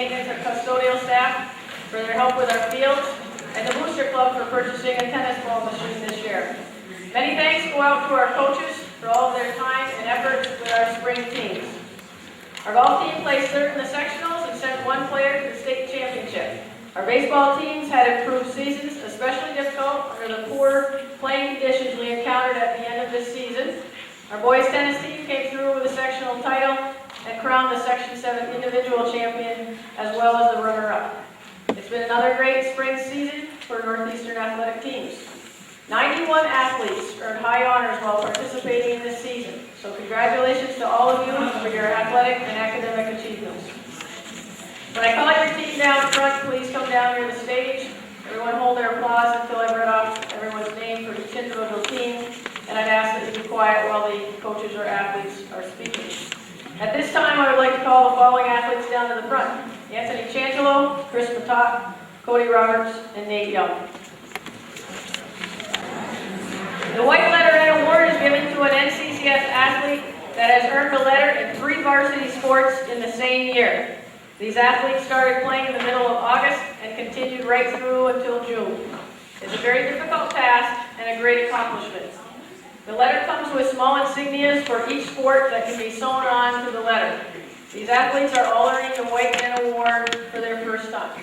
maintenance and custodial staff for their help with our fields, and the Booster Club for purchasing a tennis ball machine this year. Many thanks go out to our coaches for all of their time and effort with our spring teams. Our golf team placed third in the sectionals and sent one player to the state championship. Our baseball teams had improved seasons, especially difficult under the poor playing conditions we encountered at the end of this season. Our boys tennis team came through with a sectional title and crowned the Section 7 individual champion as well as the runner-up. It's been another great spring season for Northeastern athletic teams. 91 athletes earned high honors while participating in this season, so congratulations to all of you for your athletic and academic achievements. When I call your team down front, please come down near the stage. Everyone hold their applause until I've read off everyone's name for each individual team, and I'd ask that you be quiet while the coaches or athletes are speaking. At this time, I would like to call the following athletes down to the front: Anthony Changelo, Chris Matot, Cody Roberts, and Nate Young. The White Letter Award is given to an NCCS athlete that has earned a letter in 3 varsity sports in the same year. These athletes started playing in the middle of August and continued right through until June. It's a very difficult task and a great accomplishment. The letter comes with small insignias for each sport that can be sewn on to the letter. These athletes are all earning the White Man Award for their first time.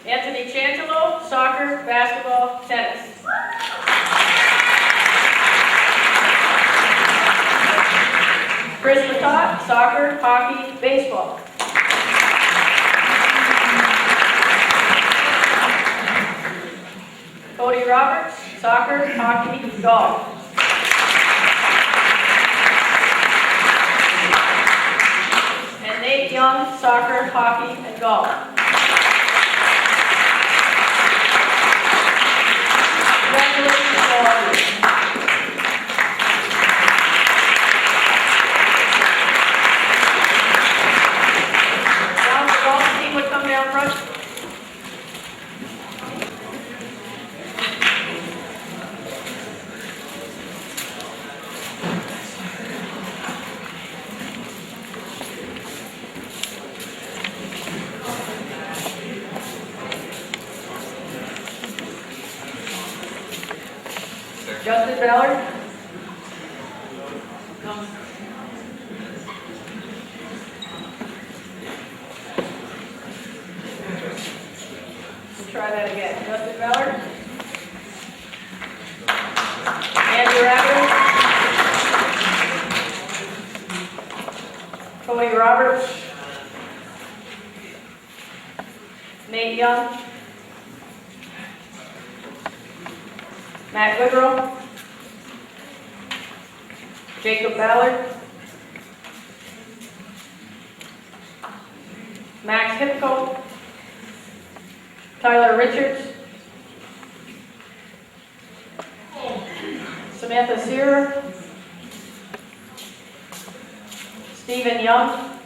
Anthony Changelo, soccer, basketball, tennis. Chris Matot, soccer, hockey, baseball. Cody Roberts, soccer, hockey, golf. And Nate Young, soccer, hockey, and golf. Congratulations to all of you. Now the golf team would come down front. Justin Ballard. We'll try that again. Justin Ballard. Andrew Adler. Cody Roberts. Nate Young. Matt Goodrow. Jacob Ballard. Max Hipko. Tyler Richards. Samantha Searer. Stephen Young.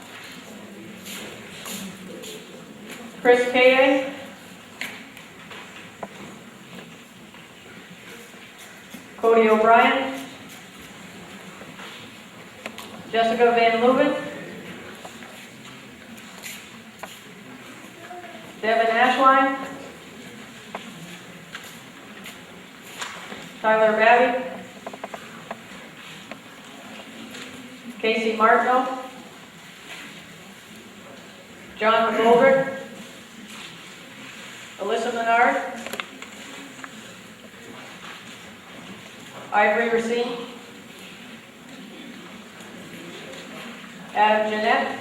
Chris Kaye. Cody O'Brien. Jessica Van Leuven. Devin Ashline. Tyler Babby. Casey Martineau. John McGoldrick. Alyssa Menard. Ivory Racine. Adam Jeanette.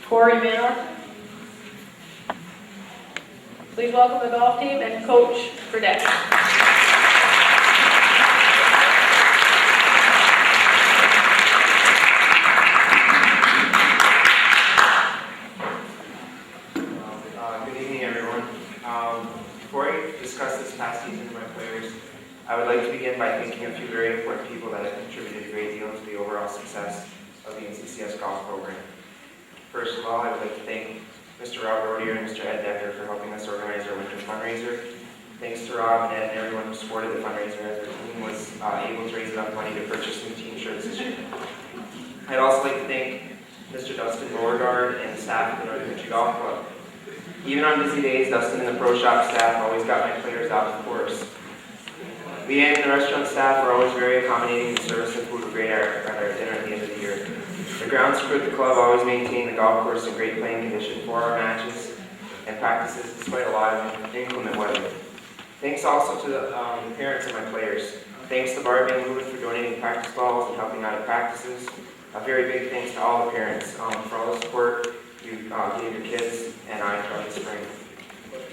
Corey Manor. Please welcome the golf team and Coach Fredette. Good evening, everyone. Before I discuss this past season and my players, I would like to begin by thanking a few very important people that have contributed a great deal to the overall success of the NCCS golf program. First of all, I would like to thank Mr. Rob Rodier and Mr. Ed Decker for helping us organize our winter fundraiser. Thanks to Rob and Ed and everyone who supported the fundraiser as our team was able to raise enough money to purchase new team shirts this year. golf club. Even on busy days, Dustin and the pro shop staff always got my players out of the course. Leanne and the restaurant staff were always very accommodating, and service and food were great at our dinner at the end of the year. The grounds crew at the club always maintained the golf course in great playing condition for our matches and practices despite a lot of inclement weather. Thanks also to the parents of my players. Thanks to Barb and Lewin for donating practice balls and helping out at practices. A very big thanks to all the parents for all the support you gave your kids and I throughout the spring.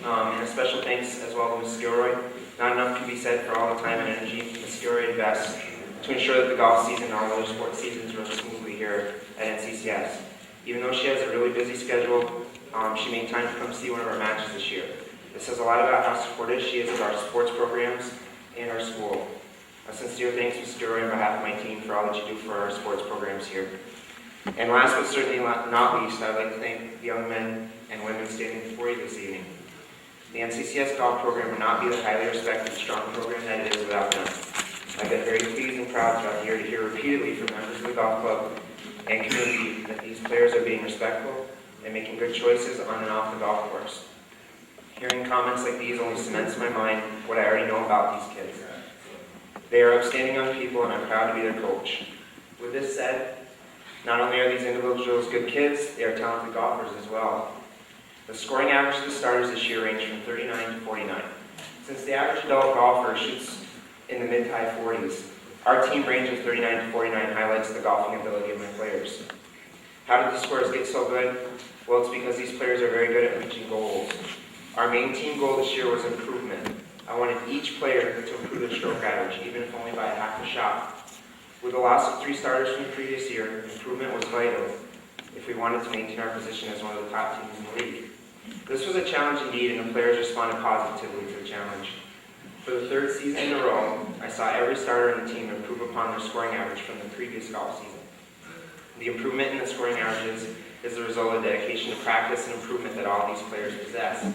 And a special thanks as well to Ms. Gilroy. Not enough can be said for all the time and energy Ms. Gilroy invests to ensure that the golf season and all other sports seasons run smoothly here at NCCS. Even though she has a really busy schedule, she made time to come see one of our matches this year. This says a lot about how supportive she is of our sports programs and our school. A sincere thanks, Ms. Gilroy, on behalf of my team for all that you do for our sports programs here. And last but certainly not least, I'd like to thank the young men and women standing before you this evening. The NCCS golf program would not be the highly respected, strong program that it is without them. I get very pleased and proud throughout the year to hear repeatedly from members of the golf club and community that these players are being respectful and making good choices on and off the golf course. Hearing comments like these only cements in my mind what I already know about these kids. They are outstanding young people, and I'm proud to be their coach. With this said, not only are these individuals good kids, they are talented golfers as well. The scoring average of the starters this year ranged from 39 to 49. Since the average adult golfer shoots in the mid to high 40s, our team range of 39 to 49 highlights the golfing ability of my players. How did the scores get so good? Well, it's because these players are very good at reaching goals. Our main team goal this year was improvement. I wanted each player to improve their stroke average, even if only by a half a shot. With the loss of 3 starters from the previous year, improvement was vital if we wanted to maintain our position as one of the top teams in the league. This was a challenge indeed, and the players responded positively to the challenge. For the 3rd season in a row, I saw every starter on the team improve upon their scoring average from the previous golf season. The improvement in the scoring averages is the result of dedication to practice and improvement that all these players possess.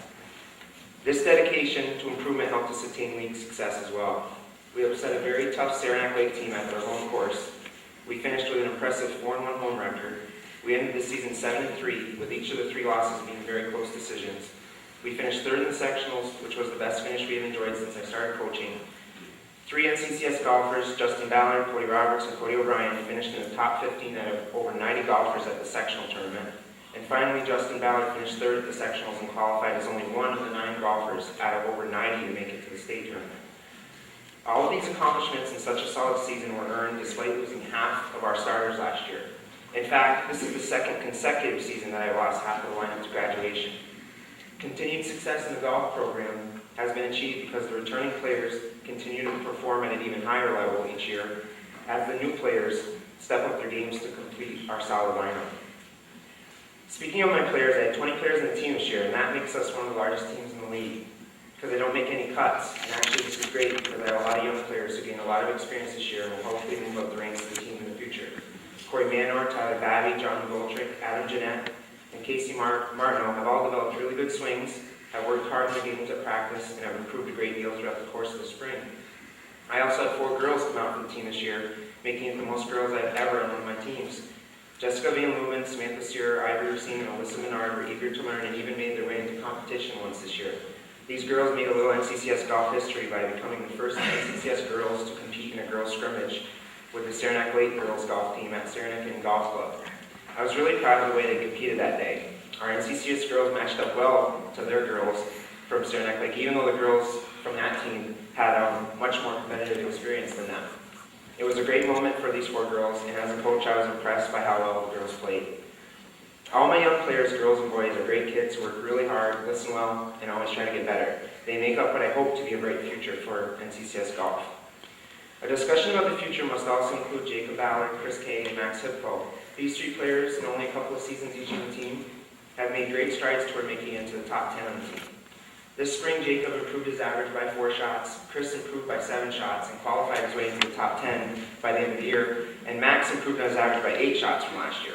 This dedication to improvement helped us attain league success as well. We upset a very tough Saranac Lake team at their home course. We finished with an impressive 4-1 home record. We ended the season 7-3, with each of the 3 losses being very close decisions. We finished 3rd in the sectionals, which was the best finish we have enjoyed since I started coaching. 3 NCCS golfers, Justin Ballard, Cody Roberts, and Cody O'Brien, finished in the top 15 out of over 90 golfers at the sectional tournament. And finally, Justin Ballard finished 3rd at the sectionals and qualified as only one of the 9 golfers out of over 90 to make it to the state tournament. All of these accomplishments in such a solid season were earned despite losing half of our starters last year. In fact, this is the 2nd consecutive season that I lost half of the lineup to graduation. Continued success in the golf program has been achieved because the returning players continue to perform at an even higher level each year as the new players step up their games to complete our solid lineup. Speaking of my players, I had 20 players in the team this year, and that makes us one of the largest teams in the league because they don't make any cuts. And actually, this is great because I have a lot of young players who gain a lot of experience this year and will hopefully move up the ranks of the team in the future. Corey Manor, Tyler Babby, John Goldrick, Adam Jeanette, and Casey Martineau have all developed really good swings, have worked hard in their games at practice, and have improved a great deal throughout the course of the spring. I also had 4 girls come out from the team this year, making it the most girls I've ever on one of my teams. Jessica Van Lumen, Samantha Sear, Ivory Racine, and Alyssa Menard were eager to learn and even made their way into competition once this year. These girls made a little NCCS golf history by becoming the first NCCS girls to compete in a girls' scrimmage with the Saranac Lake girls golf team at Saranac Golf Club. I was really proud of the way they competed that day. Our NCCS girls matched up well to their girls from Saranac Lake, even though the girls from that team had much more competitive experience than them. It was a great moment for these 4 girls, and as a coach, I was impressed by how well the girls played. All my young players, girls and boys, are great kids who work really hard, listen well, and always try to get better. They make up what I hope to be a bright future for NCCS golf. A discussion about the future must also include Jacob Ballard, Chris Kay, and Max Hipko. These 3 players, in only a couple of seasons each on the team, have made great strides toward making it into the top 10 on the team. This spring, Jacob improved his average by 4 shots, Chris improved by 7 shots, and qualified his way into the top 10 by the end of the year, and Max improved his average by 8 shots from last year.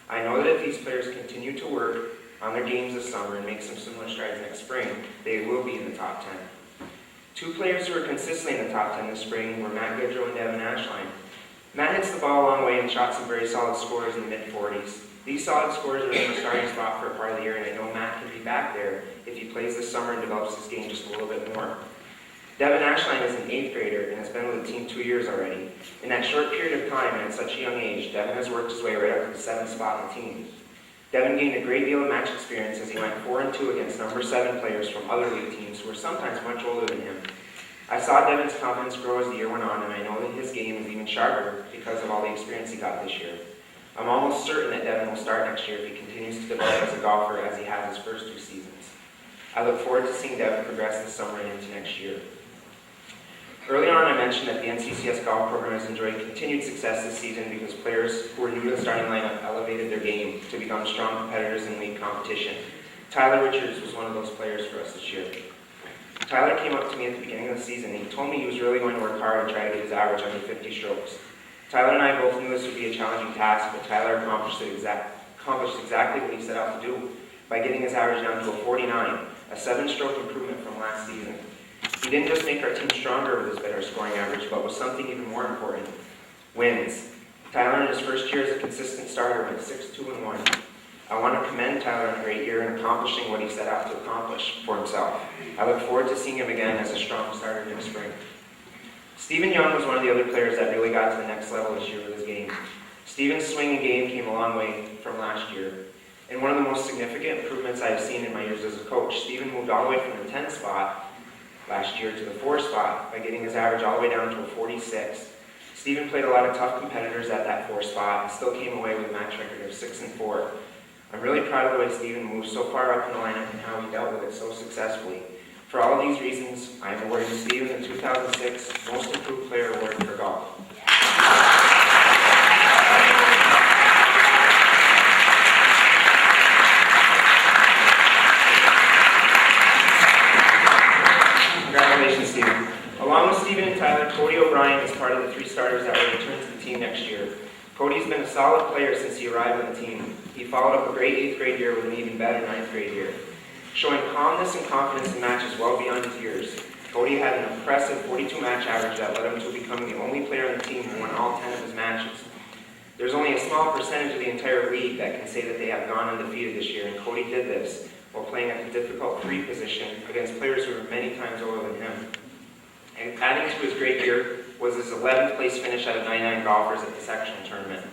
I know that if these players continue to work on their games this summer and make some similar strides next spring, they will be in the top 10. 2 players who were consistently in the top 10 this spring were Matt Goodrow and Devin Ashline. Matt hits the ball a long way and he shot some very solid scores in the mid-40s. These solid scores are in the starting spot for a part of the year, and I know Matt can be back there if he plays this summer and develops his game just a little bit more. Devin Ashline is an 8th grader and has been with the team 2 years already. In that short period of time and at such a young age, Devin has worked his way right up to the 7th spot in the team. Devin gained a great deal of match experience as he went 4-2 against number 7 players from other league teams who were sometimes much older than him. I saw Devin's confidence grow as the year went on, and I know that his game is even sharper because of all the experience he got this year. I'm almost certain that Devin will start next year if he continues to develop as a golfer as he has his first 2 seasons. I look forward to seeing Devin progress this summer and into next year. Early on, I mentioned that the NCCS golf program has enjoyed continued success this season because players who were new to the starting lineup elevated their game to become strong competitors in league competition. Tyler Richards was one of those players for us this year. Tyler came up to me at the beginning of the season and he told me he was really going to work hard and try to get his average under 50 strokes. Tyler and I both knew this would be a challenging task, but Tyler accomplished exactly what he set out to do by getting his average down to a 49, a 7-stroke improvement from last season. He didn't just make our team stronger with his better scoring average, but with something even more important, wins. Tyler in his first year as a consistent starter went 6-2-1. I want to commend Tyler on a great year in accomplishing what he set out to accomplish for himself. I look forward to seeing him again as a strong starter next spring. Stephen Young was one of the other players that really got to the next level this year with his game. Stephen's swing and game came a long way from last year. And one of the most significant improvements I've seen in my years as a coach, Stephen moved all the way from the 10th spot last year to the 4th spot by getting his average all the way down to a 46. Stephen played a lot of tough competitors at that 4th spot and still came away with a match record of 6-4. I'm really proud of the way Stephen moved so far up in the lineup and how he dealt with it so successfully. For all of these reasons, I am awarding Stephen the 2006 Most Improved Player Award for golf. Congratulations, Stephen. Along with Stephen and Tyler, Cody O'Brien is part of the 3 starters that will return to the team next year. Cody's been a solid player since he arrived on the team. He followed up a great 8th grade year with an even better 9th grade year. Showing calmness and confidence in matches well beyond his years, Cody had an impressive 42 match average that led him to becoming the only player on the team who won all 10 of his matches. There's only a small percentage of the entire league that can say that they have gone undefeated this year, and Cody did this while playing at the difficult 3 position against players who were many times older than him. And adding to his great year was his 11th place finish out of 99 golfers at the sectional tournament.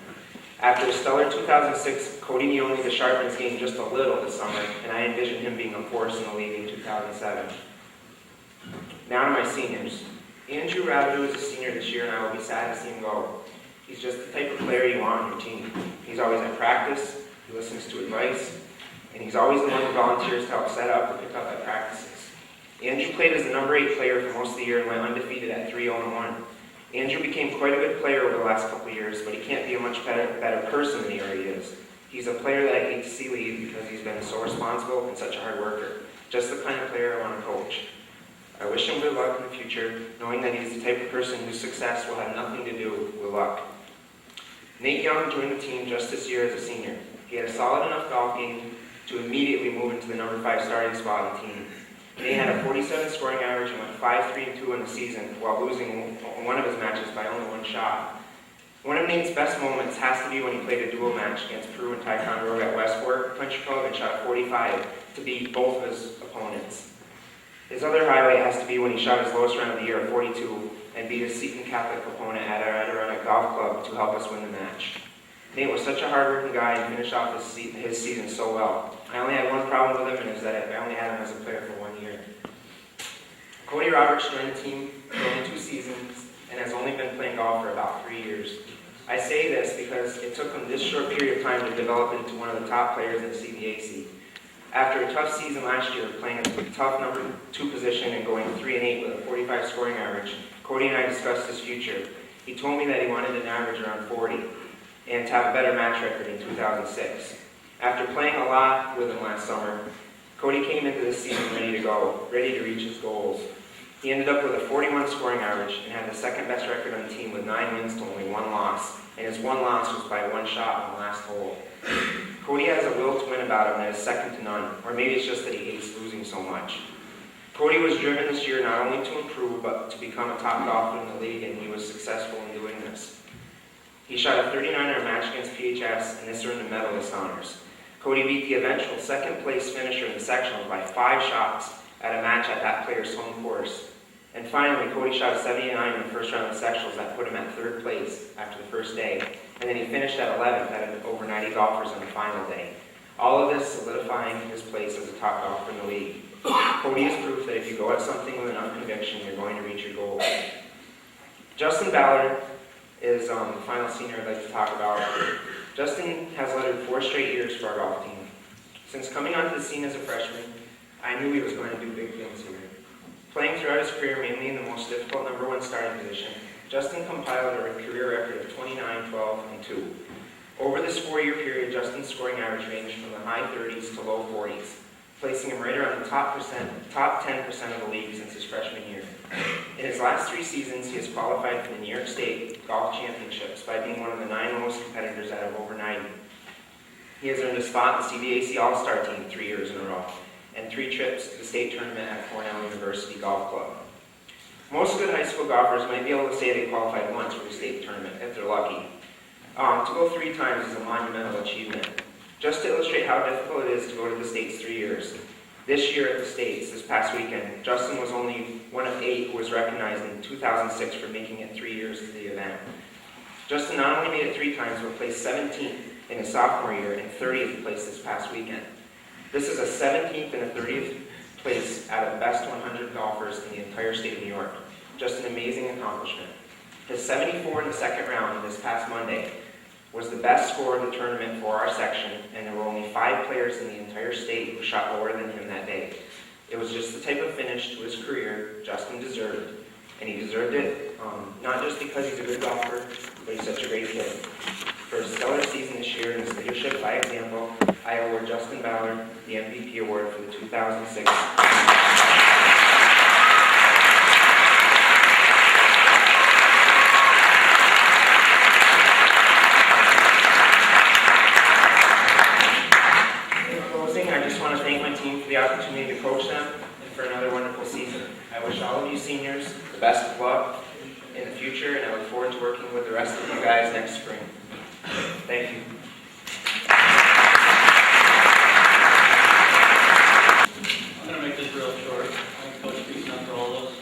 After a stellar 2006, Cody needed to sharpen his game just a little this summer, and I envisioned him being a force in the league in 2007. Now to my seniors. Andrew Rabideau is a senior this year, and I will be sad to see him go. He's just the type of player you want on your team. He's always at practice, he listens to advice, and he's always the one who volunteers to help set up or pick up at practices. Andrew played as the number 8 player for most of the year and went undefeated at 3-0-1. Andrew became quite a good player over the last couple of years, but he can't be a much better person than he already is. He's a player that I hate to see leave because he's been so responsible and such a hard worker. Just the kind of player I want to coach. I wish him good luck in the future, knowing that he's the type of person whose success will have nothing to do with luck. Nate Young joined the team just this year as a senior. He had a solid enough golf game to immediately move into the number 5 starting spot on the team. Nate had a 47 scoring average and went 5-3-2 in the season while losing one of his matches by only 1 shot. One of Nate's best moments has to be when he played a duel match against Peru and Ticonderoga at Westport Country Club and shot a 45 to beat both of his opponents. His other highlight has to be when he shot his lowest round of the year at 42 and beat his Seton Catholic opponent at our Adirondack Golf Club to help us win the match. Nate was such a hard-working guy and finished off his season so well. I only had one problem with him, and it was that I only had him as a player for 1 year. Cody Roberts joined the team for only 2 seasons and has only been playing golf for about 3 years. I say this because it took him this short period of time to develop into one of the top players in the CBAC. After a tough season last year, playing a tough number 2 position and going 3-8 with a 45 scoring average, Cody and I discussed his future. He told me that he wanted an average around 40 and to have a better match record in 2006. After playing a lot with him last summer, Cody came into this season ready to go, ready to reach his goals. He ended up with a 41 scoring average and had the 2nd best record on the team with 9 wins to only 1 loss, and his 1 loss was by 1 shot on the last hole. Cody has a will to win about him that is second to none, or maybe it's just that he hates losing so much. Cody was driven this year not only to improve, but to become a top golfer in the league, and he was successful in doing this. He shot a 39 in a match against PHS, and this earned him medalist honors. Cody beat the eventual second place finisher in the sectionals by 5 shots at a match at that player's home course. And finally, Cody shot a 79 in the first round of the sectionals that put him at 3rd place after the first day. And then he finished at 11th out of over 90 golfers on the final day. All of this solidifying his place as a top golfer in the league. Cody is proof that if you go at something with enough conviction, you're going to reach your goal. Justin Ballard is the final senior I'd like to talk about. Justin has led 4 straight years for our golf team. Since coming onto the scene as a freshman, I knew he was going to do big things here. Playing throughout his career mainly in the most difficult number 1 starting position, Justin compiled a career record of 29, 12, and 2. Over this 4-year period, Justin's scoring average ranged from the high 30s to low 40s, placing him right around the top 10% of the league since his freshman year. In his last 3 seasons, he has qualified for the New York State Golf Championships by being one of the 9 lowest competitors out of over 90. He has earned a spot in the CBAC All-Star team 3 years in a row, and 3 trips to the state tournament at Cornell University Golf Club. Most good high school golfers might be able to say they qualified once for the state tournament, if they're lucky. To go 3 times is a monumental achievement. Just to illustrate how difficult it is to go to the States 3 years, this year at the States, this past weekend, Justin was only one of 8 who was recognized in 2006 for making it 3 years to the event. Justin not only made it 3 times, but placed 17th in his sophomore year and 30th place this past weekend. This is a 17th and a 30th place out of the best 100 golfers in the entire state of New York. Just an amazing accomplishment. His 74 in the second round this past Monday was the best score of the tournament for our section, and there were only 5 players in the entire state who shot lower than him that day. It was just the type of finish to his career Justin deserved, and he deserved it not just because he's a good golfer, but he's such a great kid. For his stellar season this year and his leadership by example, I award Justin Ballard the MVP award for the 2006. For the opportunity to coach them and for another wonderful season. I wish all of you seniors the best of luck in the future, and I look forward to working with the rest of you guys next spring. Thank you. I'm going to make this real short. Thanks, Coach, for speaking up for all of us.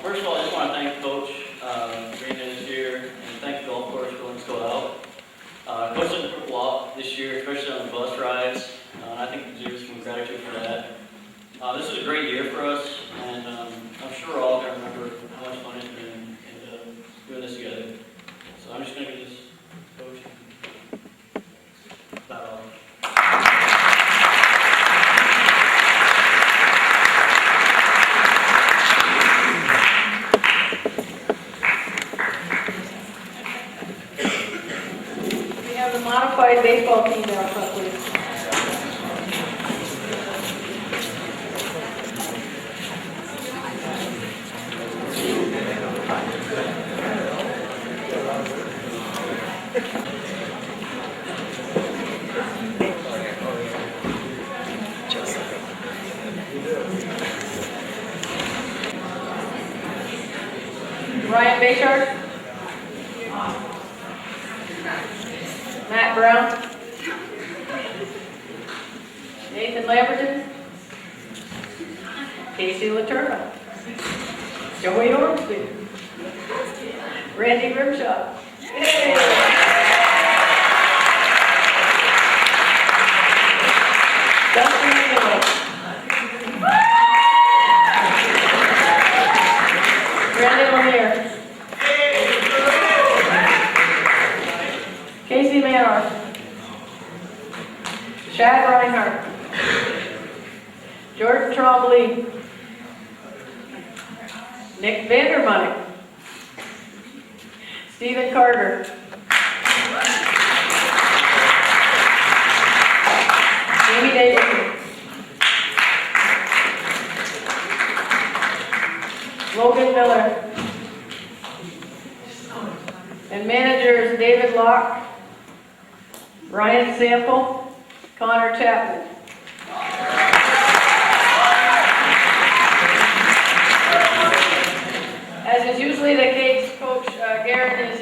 First of all, I just want to thank Coach for being here this year, and thank the golf course for letting us go out. Coach did a lot this year, especially on the bus rides. I think he deserves some gratitude for that. This is a great year for us, and I'm sure we're all going to remember how much fun it's been doing this together. So I'm just going to give this Coach that off. We have the modified baseball team down front, please. Ryan Bayshard, Matt Brown, Nathan Lamberton, Casey Laturka, Joey Ormsby, Randy Grimshaw. Dustin Miller, Brandon Lemire, Casey Manor, Chad Reinhardt, Jordan Trombley, Nick Vandermonk, Stephen Carter, Amy Davidson, Logan Miller, and managers David Locke, Ryan Sample, Connor Chapman. As is usually the case, Coach Garrett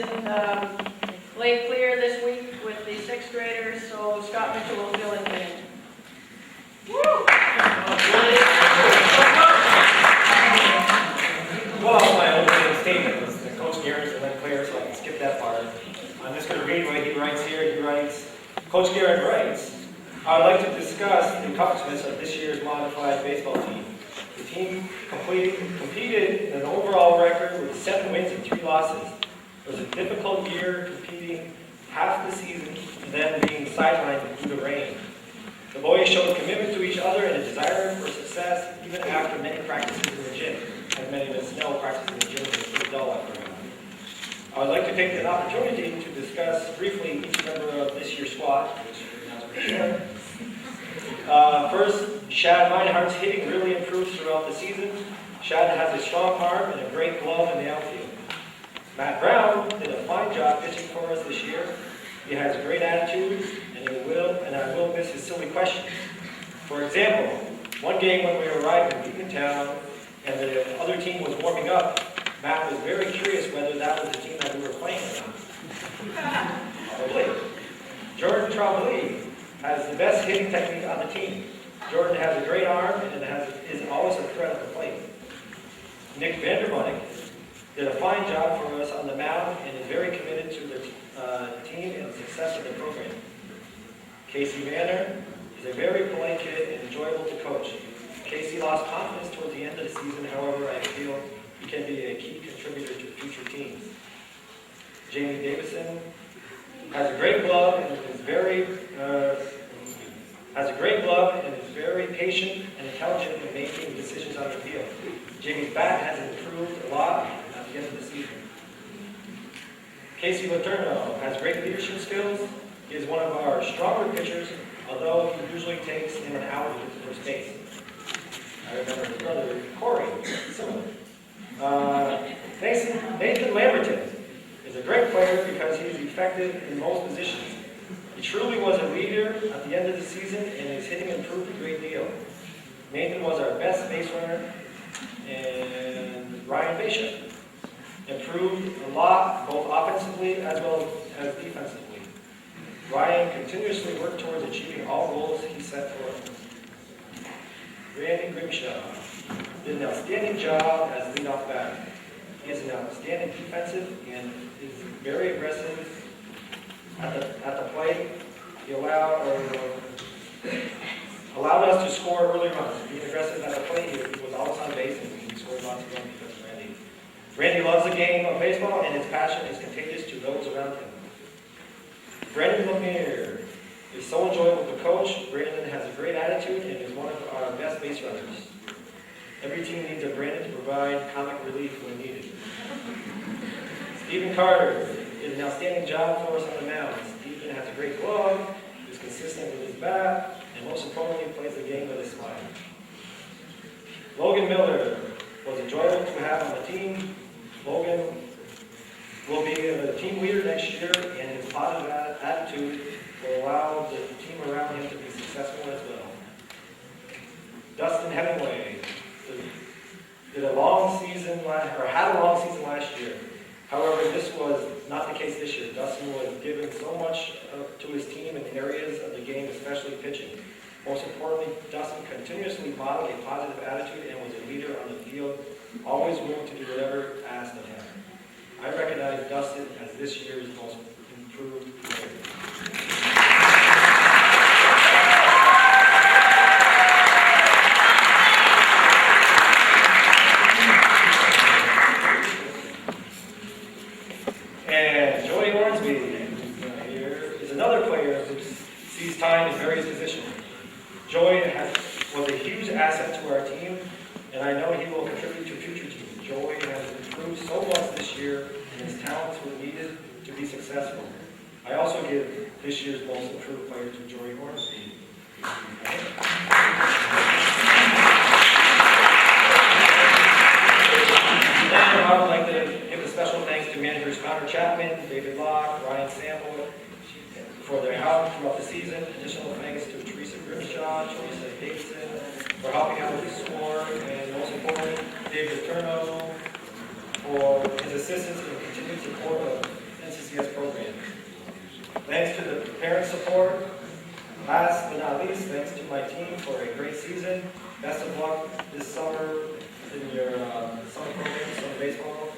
I'm just going to read what he writes here. He writes, Coach Garrett writes, I would like to discuss the accomplishments of this year's modified baseball team. The team competed in an overall record with 7 wins and 3 losses. It was a difficult year competing half the season and then being sidelined due to rain. The boys showed commitment to each other and a desire for success even after many practices in the gym. As many of us know, practicing in the gym is pretty dull after a while. I would like to take an opportunity to discuss briefly each member of this year's squad, which is pretty short. First, Shad Meinhardt's hitting really improved throughout the season. Shad has a strong arm and a great glove in the outfield. Matt Brown did a fine job pitching for us this year. He has a great attitude, and I will miss his silly questions. For example, one game when we arrived in Beacon Town and the other team was warming up, Matt was very curious whether that was the team that we were playing or not. Probably. Jordan Trombley has the best hitting technique on the team. Jordan has a great arm and is always a threat at the plate. Nick Vandermonnick did a fine job for us on the mound and is very committed to the team and the success of the program. Casey Manner is a very polite kid and enjoyable to coach. Casey lost confidence towards the end of the season, however, I feel he can be a key contributor to future teams. Jamie Davison has a great glove and is very patient and intelligent in making decisions on the field. Jamie's bat has improved a lot at the end of the season. Casey Letourneau has great leadership skills. He is one of our stronger pitchers, although he usually takes him an hour to get to first base. I remember his brother, Corey, similar. Nathan Lamberton is a great player because he is effective in most positions. He truly was a leader at the end of the season, and his hitting improved a great deal. Nathan was our best base runner, and Ryan Bishop improved a lot, both offensively as well as defensively. Ryan continuously worked towards achieving all goals he set for us. Randy Grimshaw did an outstanding job as leadoff batter. He is an outstanding defensive and is very aggressive at the plate. He allowed us to score early runs. Being aggressive at the plate, he was always on base and he scored lots of runs because of Randy. Randy loves the game of baseball and his passion is contagious to those around him. Brendan Lemire is so enjoyable to coach. Brandon has a great attitude and is one of our best base runners. Every team needs a Brandon to provide comic relief when needed. Stephen Carter did an outstanding job for us on the mound. Stephen has a great glove, is consistent with his bat, and most importantly, plays the game with a smile. Logan Miller was enjoyable to have on the team. Logan will be a team leader next year, and his positive attitude will allow the team around him to be successful as well. Dustin Hemingway had a long season last year. However, this was not the case this year. Dustin was given so much to his team in areas of the game, especially pitching. Most importantly, Dustin continuously modeled a positive attitude and was a leader on the field, always willing to do whatever asked of him. I recognize Dustin as this year's most improved player. Time in various positions. Joy was a huge asset to our team, and I know he will contribute to future teams. Joy has improved so much this year, and his talents were needed to be successful. I also give this year's most improved player to Joy Hornsby. And I would like to give a special thanks to managers Connor Chapman, David Locke, Ryan Sample, for their help throughout the season. Additional thanks to Teresa Grimshaw, Teresa Davidson for helping out with the score, and most importantly, David Turno for his assistance and continued support of NCCS programs. Thanks to the parent support. Last but not least, thanks to my team for a great season. Best of luck this summer in your summer program, summer baseball,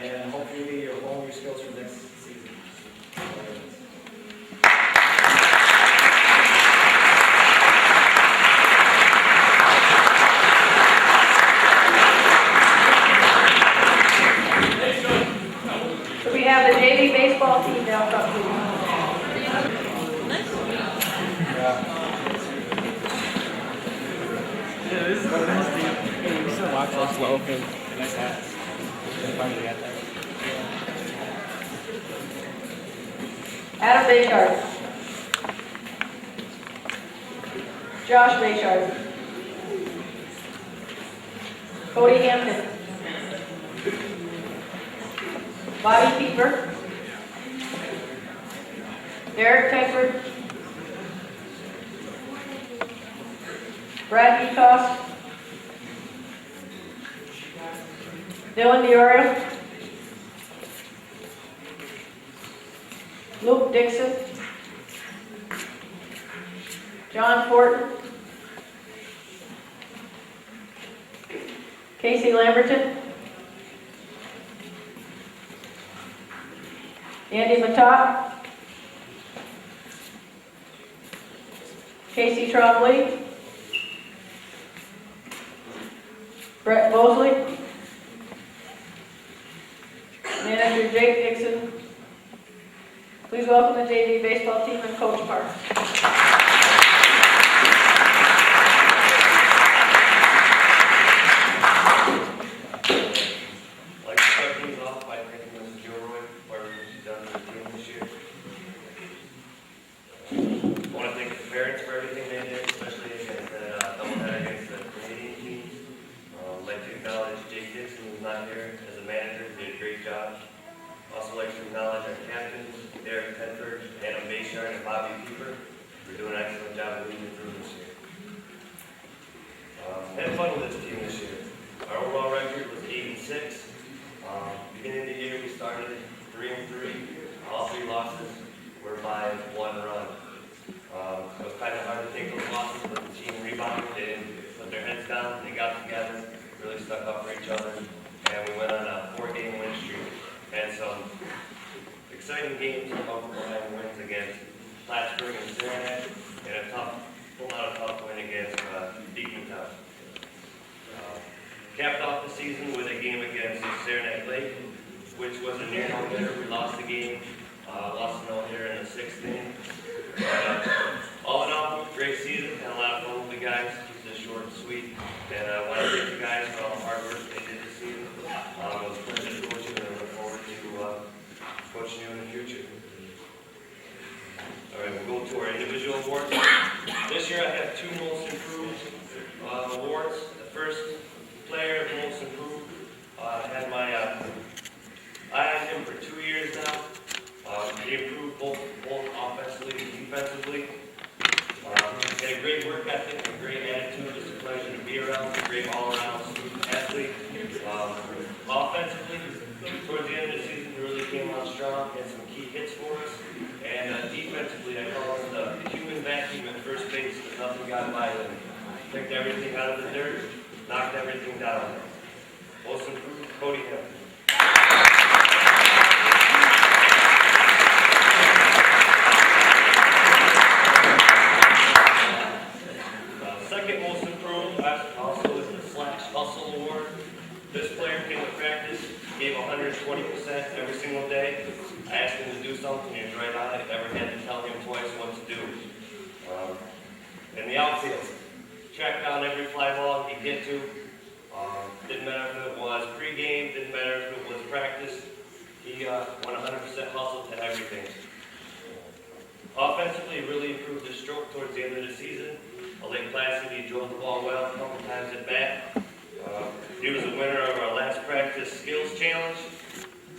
and hopefully you'll hone your skills for next season. You should walk so slow. Nice hat. Finally got that. Adam Bayshard. Josh Bayshard. Cody Hampton. Bobby Pieper. Derek Tedford. Brad Ecos. Dylan Diorio. Luke Dixon. John Fortin. Casey Lamberton. Andy Matot. Casey Trombley. Brett Mosley. Manager Jake Dixon. Please welcome the JV baseball team and Coach Parks. I'd like to start things off by thanking Mrs. Gilroy for everything she's done for the team this year. I want to thank the parents for everything they did, especially against the doubleheader against the Canadian team. I'd like to acknowledge Jake Dixon, who's not here as a manager, who did a great job. Also like to acknowledge our captains, Derek Tedford, Adam Bayshard, and Bobby Pieper, for doing an excellent job of leading through this year. Had fun with this team this year. Our overall record was 8-6. Beginning of the year, we started 3-3. All 3 losses were by 1 run. It was kind of hard to take those losses, but the team rebounded. They didn't put their heads down. They got together, really stuck up for each other, and we went on a 4-game win streak. Had some exciting games, comfortable having wins against Plattsburgh and Saranac, and pulled out a tough win against Deacontown. Capped off the season with a game against Saranac Lake, which was a near no-hitter. We lost the game, lost the no-hitter in the 6th inning. All in all, great season, had a lot of fun with the guys, keep this short and sweet, and I want to thank you guys for all the hard work they did this season. It was a pleasure to coach you, and I look forward to coaching you in the future. All right, we'll go to our individual awards. This year I have 2 most improved awards. The first player, most improved, I had my I had him for 2 years now. He improved both offensively and defensively. Had a great work ethic, a great attitude. It's a pleasure to be around. A great all-around athlete. Offensively, towards the end of the season, he really came on strong. Had some key hits for us. And defensively, I call him the human vacuum at first base. Nothing got by him. Picked everything out of the dirt, knocked everything down. Most improved, Cody Hill. Second most improved, also is the Slash Hustle Award. This player came to practice, gave 120% every single day. I asked him to do something, he was right on it. Never had to tell him twice what to do. In the outfield, tracked down every fly ball he'd get to. Didn't matter if it was pregame, didn't matter if it was practice. He 100% hustled to everything. Offensively, he really improved his stroke towards the end of the season. Lake Placid, he drove the ball well a couple times at bat. He was the winner of our last practice skills challenge.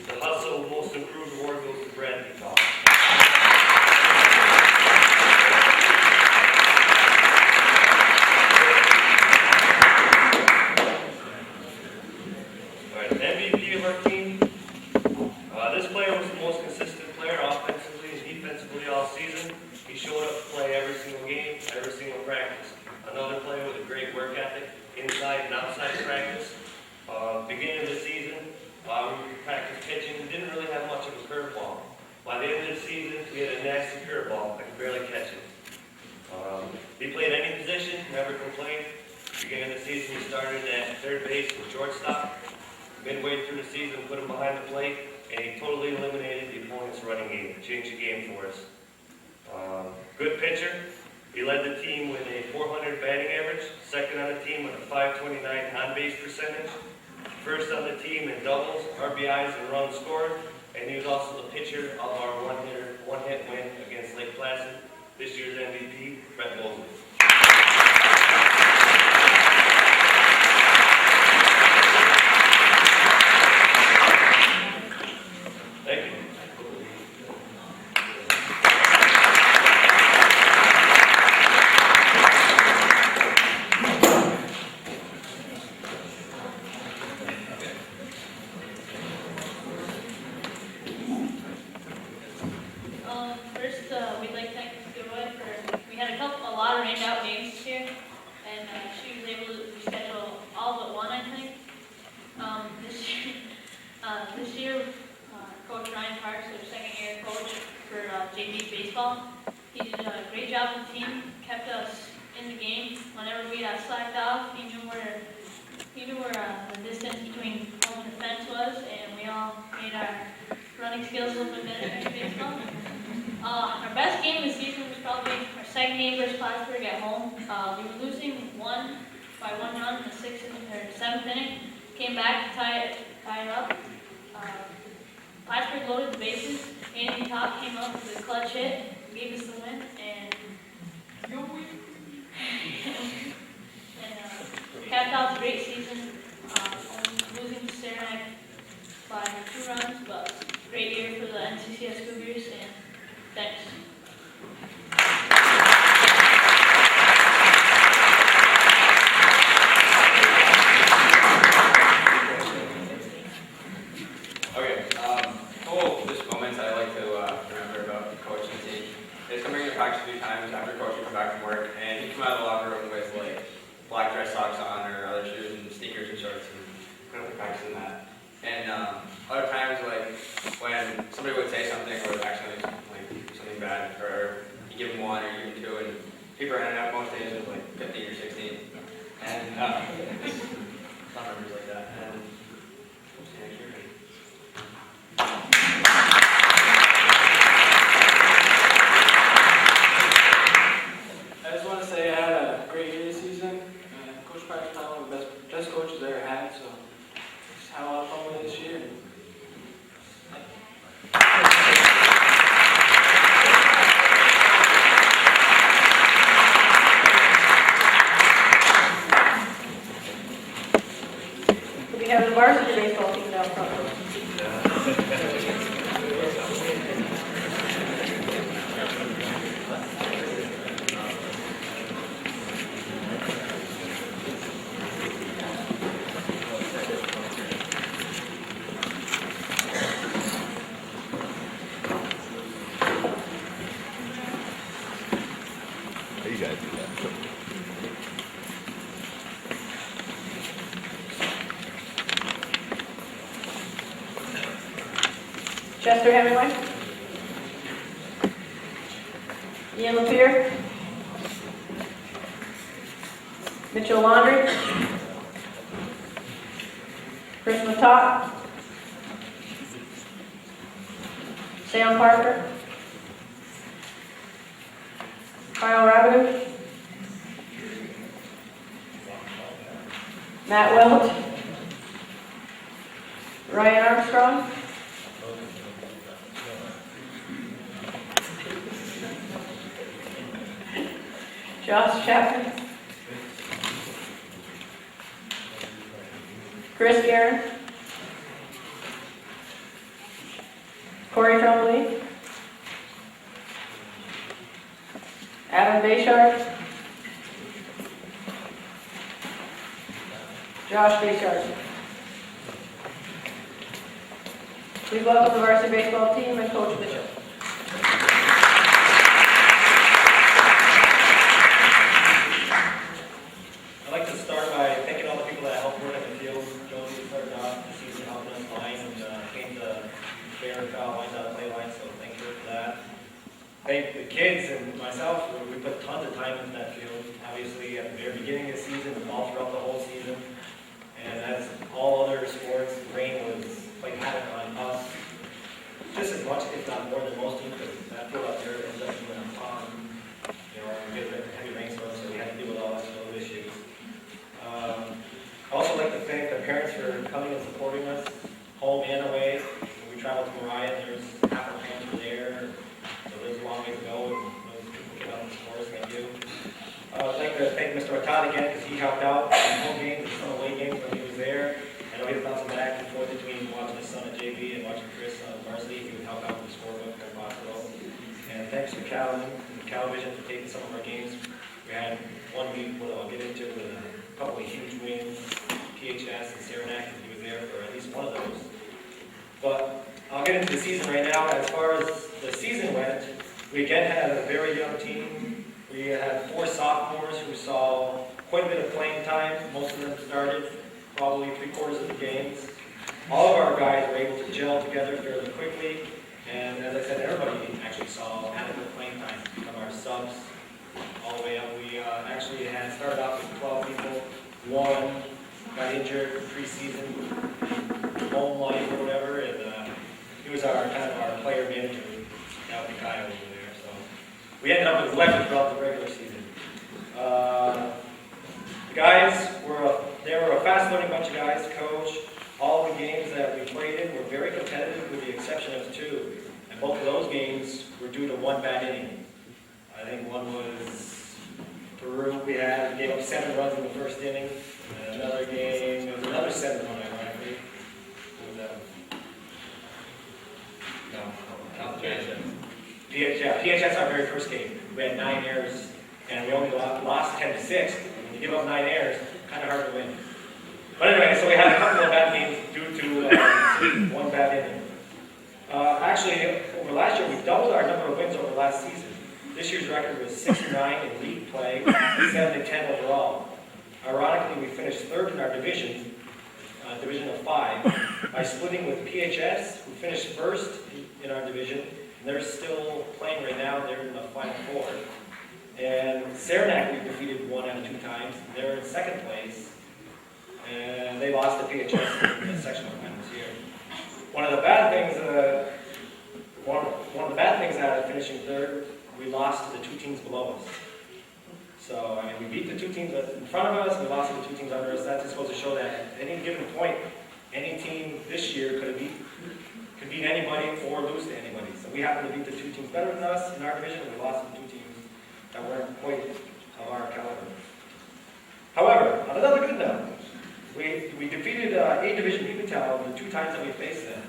The Hustle Most Improved Award goes to Brad Ecos. Alright, MVP of our team. This player was the most consistent player offensively and defensively all season. He showed up to play every single game, every single practice. Another player with a great work ethic, inside and outside practice. Beginning of the season, we practiced pitching, didn't really have much of a curveball. By the end of the season, we had a nasty curveball. I could barely catch it. He played any position, never complained. Beginning of the season, he started at third base and shortstop. Midway through the season, put him behind the plate, and he totally eliminated the opponent's running game, changed the game for us. Good pitcher, He led the team with a .400 batting average, second on the team with a .529 on-base percentage, first on the team in doubles, RBIs, and runs scored, and he was also the pitcher of our one-hit win against Lake Placid. This year's MVP, Brett Mosley. Thank you. First, we'd like to thank Ms. Goodwood for, we had a lot of rained out games this year, and she was able to reschedule all but one, I think. This year, Coach Ryan Parks, our second-year coach for JV baseball, he did a great job with the team, kept us in the game. Whenever we slacked off, he knew where the distance between home and the fence was, and we all made our running skills a little bit better in baseball. Our best game of the season was probably our second game versus Plattsburgh at home. We were losing by one run in the seventh inning. Came back to tie it up. Plattsburgh loaded the bases. Andy Top came up with a clutch hit, gave us the win, and capped out the great season. Only losing to Saranac by 2 runs, but great year for the NCCS Cougars, and thanks. Okay, couple of just moments I like to remember about the coaching team is coming to practice a few times after coach would come back from work, and he'd come out of the locker room with like black dress socks on or other shoes and sneakers and shorts and come to practice in that. And other times, like when somebody would say something or actually like something bad, or you give them 1 or you give them 2, and people are ending up most days with like 15 or 16, and some members like that. And I just want to say I had a great year this season, and Coach Parks is probably one of the best coaches I ever had, so just had a lot of fun with this year. We have the varsity baseball team now front. You guys do that. Chester Hemingway. Ian Lapierre. Mitchell Laundrie. Chris Matot. Sam Parker. Kyle Rabideau. Matt Welch. Ryan Armstrong. Josh Chapman. Chris Aaron. Corey Trombley. Adam Bayshard. Josh Bayshard. Please welcome the varsity baseball team and Coach Bishop. I'd like to start by thanking all the people that helped work in the field. Josie started off the season helping us line and came to fair lines out of play line, so thank you for that. Thank the kids and myself. We put tons of time into that field. Obviously, at the very beginning of the season and all throughout the whole season. And as all other sports, rain was playing havoc on us just as much, if not more, than most teams. Because that field out there ends up being a pond. You know, we get for Todd again, because he helped out in home games and some away games when he was there. I know he was bouncing back and forth between watching his son at JV and watching Chris on varsity. He would help out with the scorebook at Bosco. And thanks to Calvin and Calvision for taking some of our games. We had one week, what I'll get into, with a couple of huge wins, PHS and Saranac, and he was there for at least one of those. But I'll get into the season right now. As far as the season went, we again had a very young team. We had 4 sophomores who saw quite a bit of playing time. Most of them started probably 3/4 of the games. All of our guys were able to gel together fairly quickly. And as I said, everybody actually saw adequate playing time from our subs all the way up. We actually had started off with 12 people. One got injured pre-season, home life or whatever, and he was our kind of our player manager out the guy over there. So we ended up with 11 throughout the regular season. The guys they were a fast-learning bunch of guys. Coach, all the games that we played in were very competitive, with the exception of 2. And both of those games were due to one bad inning. I think one was Peru. We gave up 7 runs in the first inning. And another game, there was another 7 run, ironically. What was that one? PHS our very first game. We had 9 errors, and we only lost 10-6. When you give up 9 errors, kind of hard to win. But anyway, so we had a couple of bad games due to one bad inning. Actually, over last year, we doubled our number of wins over last season. This year's record was 6-9 in league play, 7-10 overall. Ironically, we finished 3rd in our division, division of 5, by splitting with PHS, who finished 1st in our division, and they're still playing right now. They're in the Final 4. And Saranac we defeated 1 out of 2 times. They're in 2nd place. And they lost to PHS in the sectional finals here. One of the bad things out of finishing 3rd, we lost to the 2 teams below us. So I mean, we beat the 2 teams in front of us, we lost to the 2 teams under us. That just goes to show that at any given point, any team this year could beat anybody or lose to anybody. So we happened to beat the 2 teams better than us in our division, and we lost to the 2 teams that weren't quite of our caliber. However, on another good note, we defeated A Division Beavertown the 2 times that we faced them.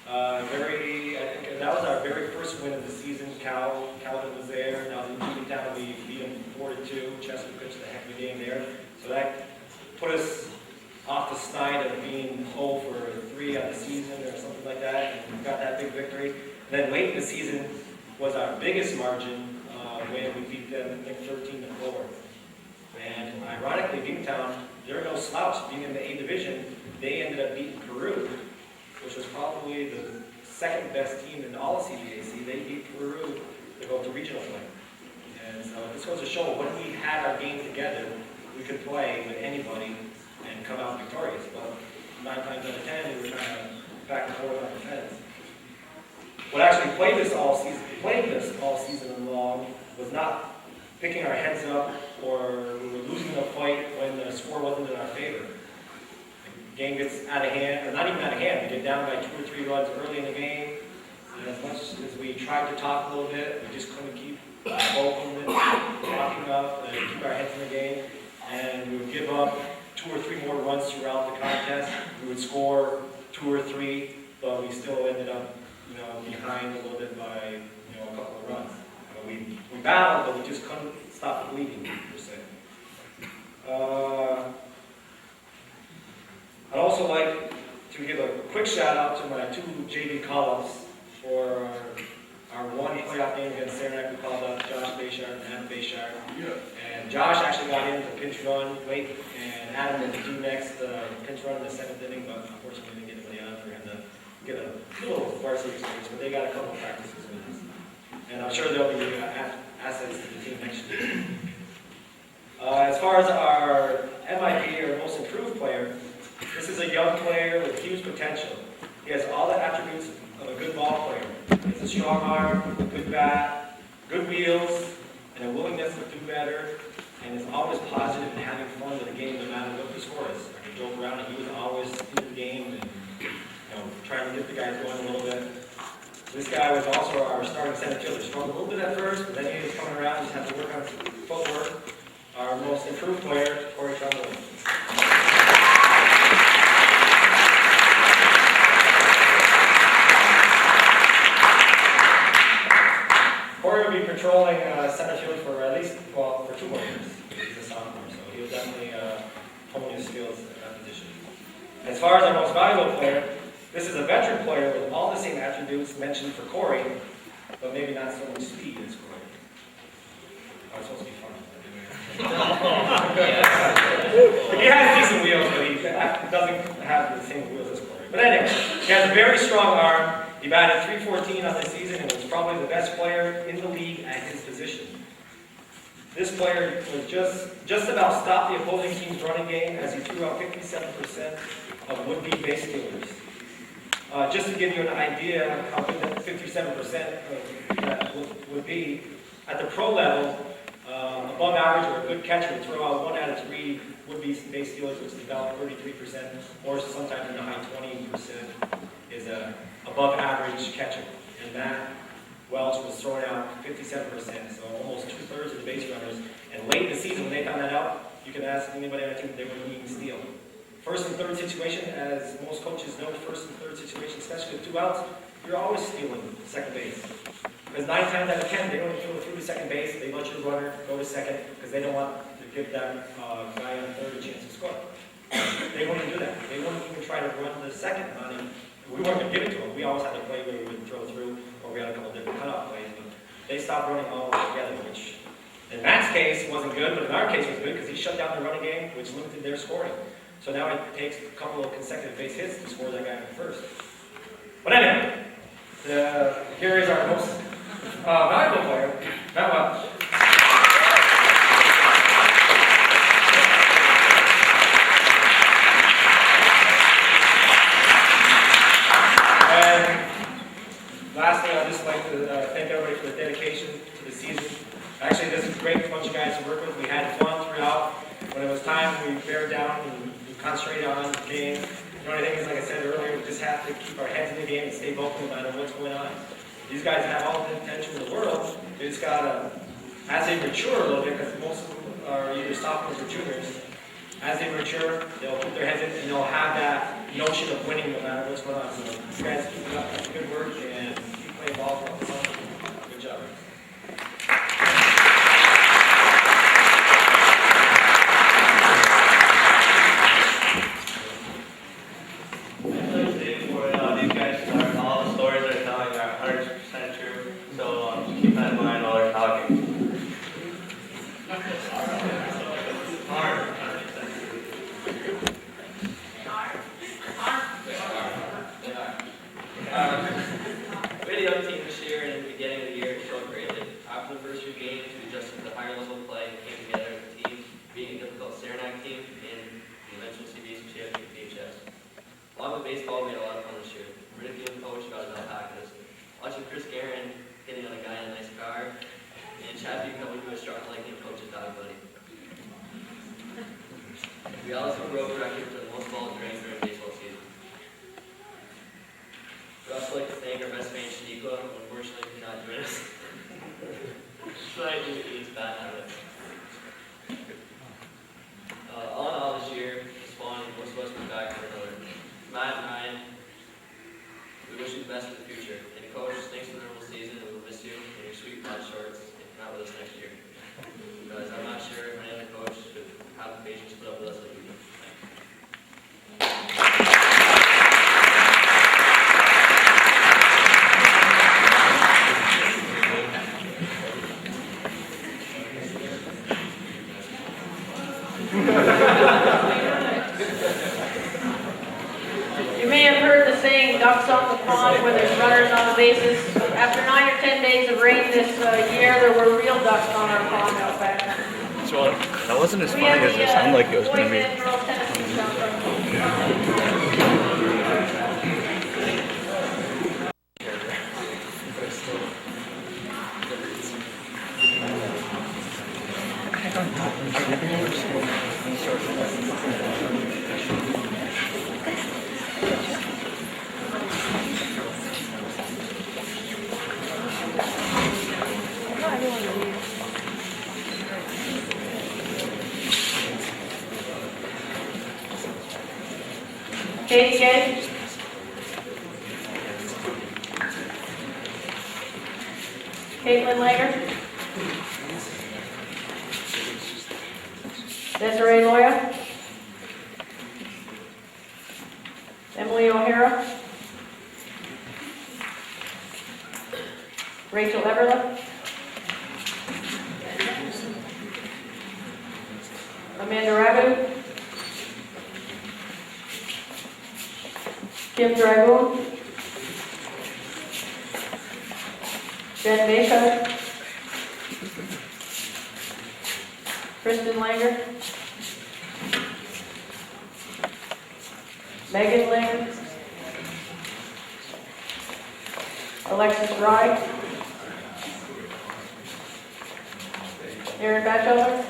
I think that was our very first win of the season. Calvin was there. Now in Beavertown we beat them 4-2. Chester pitched a heck of a game there. So that put us off the snide of being 0 for 3 on the season or something like that, and we got that big victory. And then late in the season was our biggest margin when we beat them, I think 13-4. And ironically, Beavertown, they're no slouch. Being in the A Division, they ended up beating Peru, which was probably the 2nd best team in all of CBAC. They beat Peru to go to regional play. And so this goes to show when we had our game together, we could play with anybody and come out victorious. But 9 times out of 10, we were kind of back and forth on the fence. What actually played us all season long was not picking our heads up or we were losing a fight when the score wasn't in our favor. The game gets out of hand, or not even out of hand, we get down by 2 or 3 runs early in the game. And as much as we tried to talk a little bit, we just couldn't keep talking up and keep our heads in the game. And we would give up 2 or 3 more runs throughout the contest. We would score 2 or 3, but we still ended up, behind a little bit by, a couple of runs. We battled, but we just couldn't stop bleeding, per se. I'd also like to give a quick shout out to my 2 JV call-ups for our one playoff game against Saranac. We called up Josh Bayshard and Adam Bayshard. And Josh actually got in the pinch run late, and Adam was due next pinch run in the 7th inning, but unfortunately didn't get anybody on for him to get a little varsity experience, but they got a couple of practices with us. And I'm sure they'll be assets to the team next year. As far as our MIP, or most improved player, this is a young player with huge potential. He has all the attributes of a good ball player. He has a strong arm, a good bat, good wheels, and a willingness to do better, and is always positive and having fun with the game no matter what the score is. I can joke around, and he was always in the game and trying to get the guys going a little bit. This guy was also our starting center fielder. Struggled a little bit at first, but then he was coming around, just had to work on his footwork. Our most improved player, Corey Champlain. Corey will be patrolling center field for at least, well, for 2 more years. He's a sophomore, so he'll definitely hone his skills at that position. As far as our most valuable player, this is a veteran player with all the same attributes mentioned for Corey, but maybe not so much speed as Corey. Oh, it's supposed to be fun. He has decent wheels, but he doesn't have the same wheels as Corey. But anyway, he has a very strong arm. He batted .314 on the season and was probably the best player in the league at his position. This player was just about stopped the opposing team's running game as he threw out 57% of would-be base stealers. Just to give you an idea how good that 57% would be, at the pro level, above average or a good catcher would throw out 1 out of 3 would-be base stealers, which is about 33%, or sometimes in the high 20% is a above average catcher. And Matt Welch was throwing out 57%, so almost 2/3 of the base runners. And late in the season, when they found that out, you can ask anybody on the team, they were needing steal. First and third situation, as most coaches know, first and third situation, especially with 2 outs, you're always stealing second base. Because 9 times out of 10, they don't even throw through to second base. They let your runner go to second because they don't want to give that guy on third a chance to score. They wouldn't do that. They wouldn't even try to run the second on him. We weren't going to give it to him. We always had to play where we would throw through, or we had a couple different cutoff plays. But they stopped running all together, which in Matt's case wasn't good, but in our case was good because he shut down the running game, which limited their scoring. So now it takes a couple of consecutive base hits to score that guy from first. But anyway, here is our most valuable player, Matt Welch. And lastly, I'd just like to thank everybody for the dedication to the season. Actually, this is a great bunch of guys to work with. We had fun throughout. When it was time, we bared down and we concentrated on the game. The only thing is, like I said earlier, we just have to keep our heads in the game and stay vocal no matter what's going on. These guys have all the potential in the world. They just gotta, as they mature a little bit, because most of them are either sophomores or juniors, as they mature, they'll put their heads in and they'll have that notion of winning no matter what's going on. So you guys keep it up. That's good work and keep playing ball for us. Good job. These guys are all the stories they're telling are 100% true. So keep that in mind while they're talking. Video team this year and at the beginning of the year showed greatly. After the first few games, we adjusted to the higher level of play, came together as a team, beating a difficult Saranac team and the eventual CBC championship PHS. Along with baseball, we had a lot of fun this year. Ridiculing coach got us out practice. Watching Chris Guerin hitting on a guy in a nice car, and Chad Buchanan coming to a strong like him coach's dog buddy. We also broke record for the most balls drank during baseball season. We'd also like to thank our best man Shaniqua, who unfortunately could not join us. Trying to get his bad habit. All in all, this year was fun. Most of us will be back for another. Matt and Ryan, we wish you the best for the future. And coach, thanks for the normal season, and we'll miss you in your sweet pod shorts if you're not with us next year. Because I'm not sure if any other coach could have the patience to put up with us like we do. You may have heard the saying, ducks on the pond where there's runners on the bases. After 9 or 10 days of rain this year, there were real ducks on our pond out back. That wasn't as funny as it sounded like it was going to be. Katie Gay. Caitlin Langer. Desiree Loya. Emily O'Hara. Rachel Everly. Amanda Rabideau. Kim Dragoon. Jen Baker. Kristen Langer. Megan Langer. Alexis Rye. Aaron Batchelder.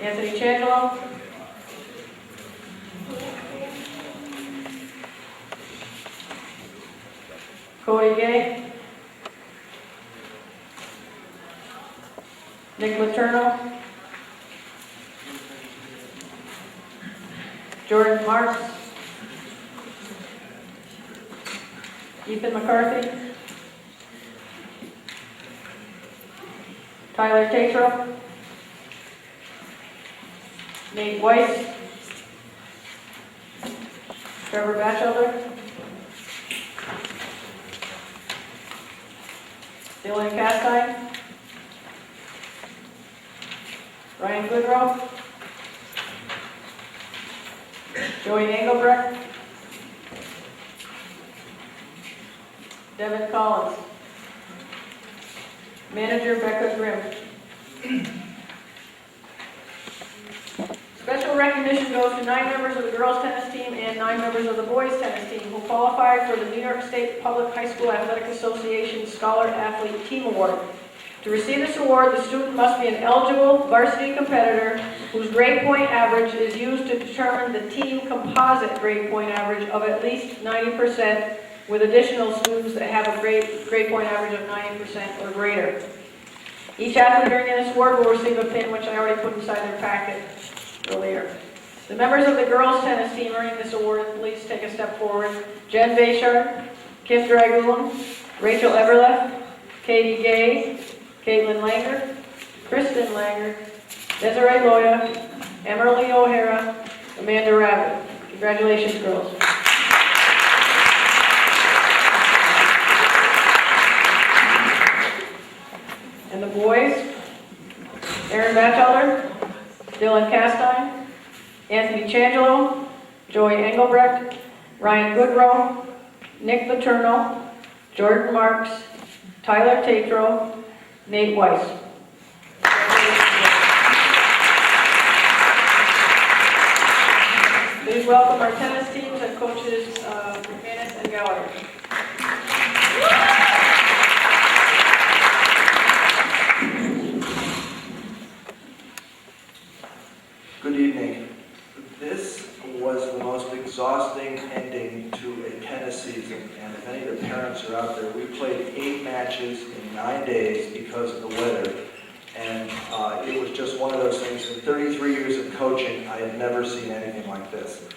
Anthony Changelo. Cody Gay. Nick Letourneau. Jordan Marks. Ethan McCarthy. Tyler Tatro. Nate Weiss. Trevor Batchelder. Dylan Castine. Ryan Goodrow. Joey Engelbrecht. Devin Collins. Manager Becca Grimm. Special recognition goes to 9 members of the girls tennis team and 9 members of the boys tennis team who qualified for the New York State Public High School Athletic Association Scholar Athlete Team Award. To receive this award, the student must be an eligible varsity competitor whose grade point average is used to determine the team composite grade point average of at least 90%, with additional students that have a grade point average of 90% or greater. Each athlete earning this award will receive a pin, which I already put inside their packet earlier. The members of the girls tennis team earning this award, please take a step forward. Jen Bayshard, Kim Dragoon, Rachel Everleft, Katie Gay, Caitlin Langer, Kristen Langer, Desiree Loya, Emily O'Hara, Amanda Rabbit. Congratulations, girls. And the boys, Aaron Batchelder, Dylan Castine, Anthony Changelo, Joey Engelbrecht, Ryan Goodrow, Nick Letourneau, Jordan Marks, Tyler Tatro, Nate Weiss. Please welcome our tennis teams and coaches, McManus and Gallagher. Good evening. This was the most exhausting ending to a tennis season, and if any of the parents are out there, we played 8 matches in 9 days because of the weather, and it was just one of those things. In 33 years of coaching, I had never seen anything like this.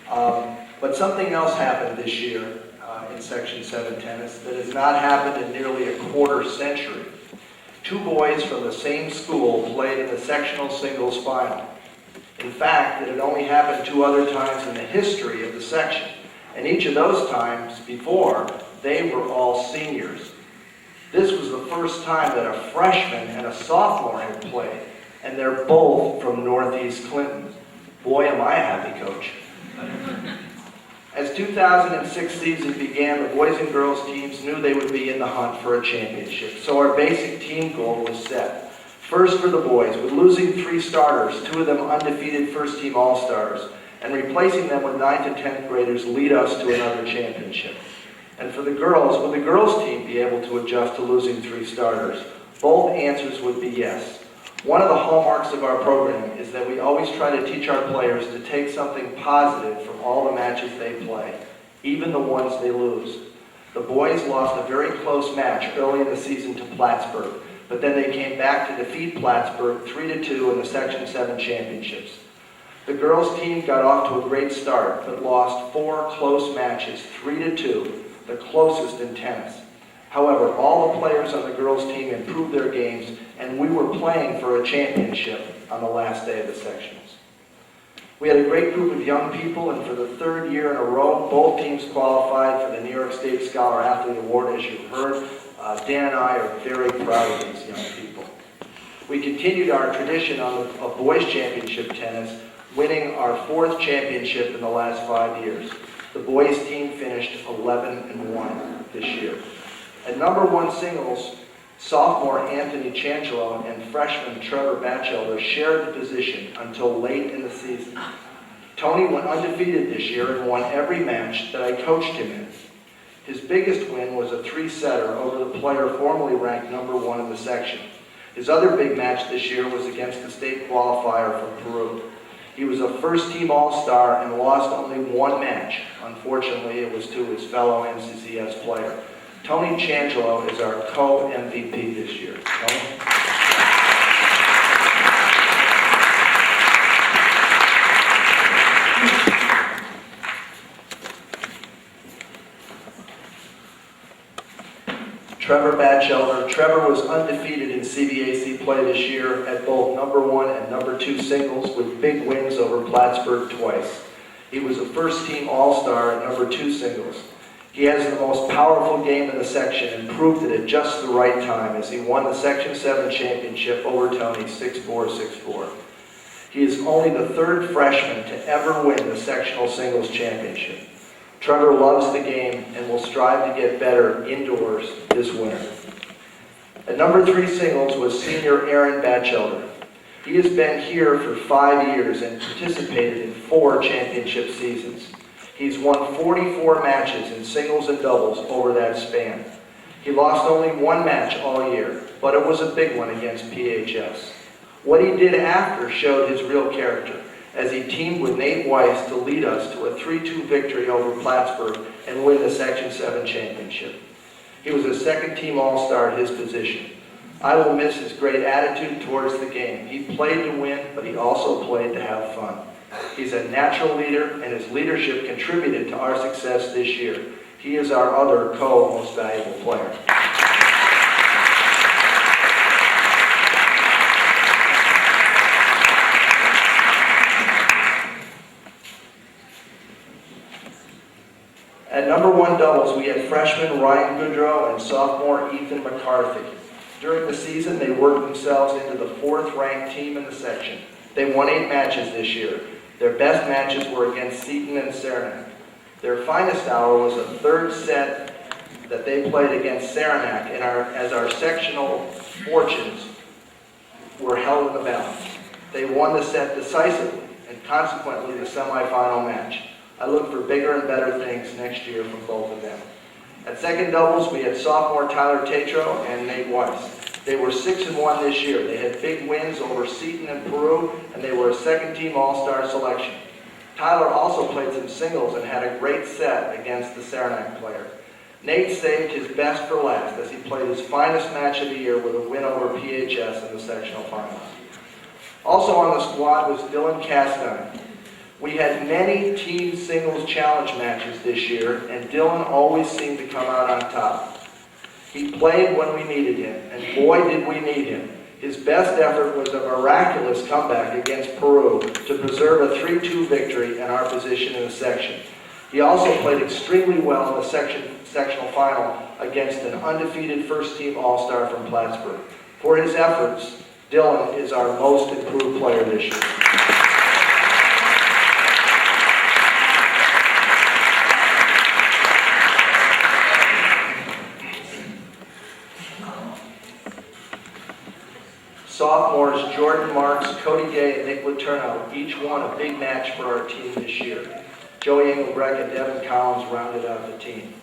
But something else happened this year in Section 7 tennis that has not happened in nearly a quarter century. 2 boys from the same school played in the sectional singles final. In fact, it had only happened 2 other times in the history of the section, and each of those times before, they were all seniors. This was the first time that a freshman and a sophomore had played, and they're both from Northeast Clinton. Boy, am I a happy coach. As 2006 season began, the boys and girls teams knew they would be in the hunt for a championship, so our basic team goal was set. First for the boys, with losing 3 starters, 2 of them undefeated first-team All-Stars, and replacing them with 9th and 10th graders lead us to another championship. And for the girls, would the girls team be able to adjust to losing 3 starters? Both answers would be yes. One of the hallmarks of our program is that we always try to teach our players to take something positive from all the matches they play, even the ones they lose. The boys lost a very close match early in the season to Plattsburgh, but then they came back to defeat Plattsburgh 3-2 in the Section 7 championships. The girls' team got off to a great start, but lost 4 close matches, 3-2, the closest in tennis. However, all the players on the girls' team improved their games, and we were playing for a championship on the last day of the sectionals. We had a great group of young people, and for the 3rd year in a row, both teams qualified for the New York State Scholar Athlete Award, as you heard. Dan and I are very proud of these young people. We continued our tradition of boys championship tennis, winning our 4th championship in the last 5 years. The boys team finished 11-1 this year. At number 1 singles, sophomore Anthony Changelo and freshman Trevor Batchelder shared the position until late in the season. Tony went undefeated this year and won every match that I coached him in. His biggest win was a 3-setter over the player formerly ranked number 1 in the section. His other big match this year was against the state qualifier from Peru. He was a first-team All-Star and lost only 1 match. Unfortunately, it was to his fellow NCCS player. Tony Changelo is our co-MVP this year. Tony? Trevor Batchelder. Trevor was undefeated in CVAC play this year at both number 1 and number 2 singles with big wins over Plattsburgh twice. He was a first-team All-Star at number 2 singles. He has the most powerful game in the section and proved it at just the right time as he won the Section 7 championship over Tony 6-4, 6-4. He is only the 3rd freshman to ever win the sectional singles championship. Trevor loves the game and will strive to get better indoors this winter. At number 3 singles was senior Aaron Batchelder. He has been here for 5 years and participated in 4 championship seasons. He's won 44 matches in singles and doubles over that span. He lost only 1 match all year, but it was a big one against PHS. What he did after showed his real character, as he teamed with Nate Weiss to lead us to a 3-2 victory over Plattsburgh and win the Section 7 championship. He was a second-team All-Star at his position. I will miss his great attitude towards the game. He played to win, but he also played to have fun. He's a natural leader, and his leadership contributed to our success this year. He is our other most valuable player. At number 1 doubles, we had freshman Ryan Goodrow and sophomore Ethan McCarthy. During the season, they worked themselves into the 4th-ranked team in the section. They won 8 matches this year. Their best matches were against Seton and Saranac. Their finest hour was a 3rd set that they played against Saranac as our sectional fortunes were held in the balance. They won the set decisively and consequently the semifinal match. I look for bigger and better things next year from both of them. At second doubles, we had sophomore Tyler Tatro and Nate Weiss. They were 6-1 this year. They had big wins over Seton and Peru, and they were a second-team All-Star selection. Tyler also played some singles and had a great set against the Saranac player. Nate saved his best for last as he played his finest match of the year with a win over PHS in the sectional finals. Also on the squad was Dylan Castine. We had many team singles challenge matches this year, and Dylan always seemed to come out on top. He played when we needed him, and boy did we need him. His best effort was a miraculous comeback against Peru to preserve a 3-2 victory and our position in the section. He also played extremely well in the sectional final against an undefeated first-team All-Star from Plattsburgh. For his efforts, Dylan is our most improved player this year. Sophomores Jordan Marks, Cody Gay, and Nick Letourneau each won a big match for our team this year. Joey Engelbrecht and Devin Collins rounded out the team.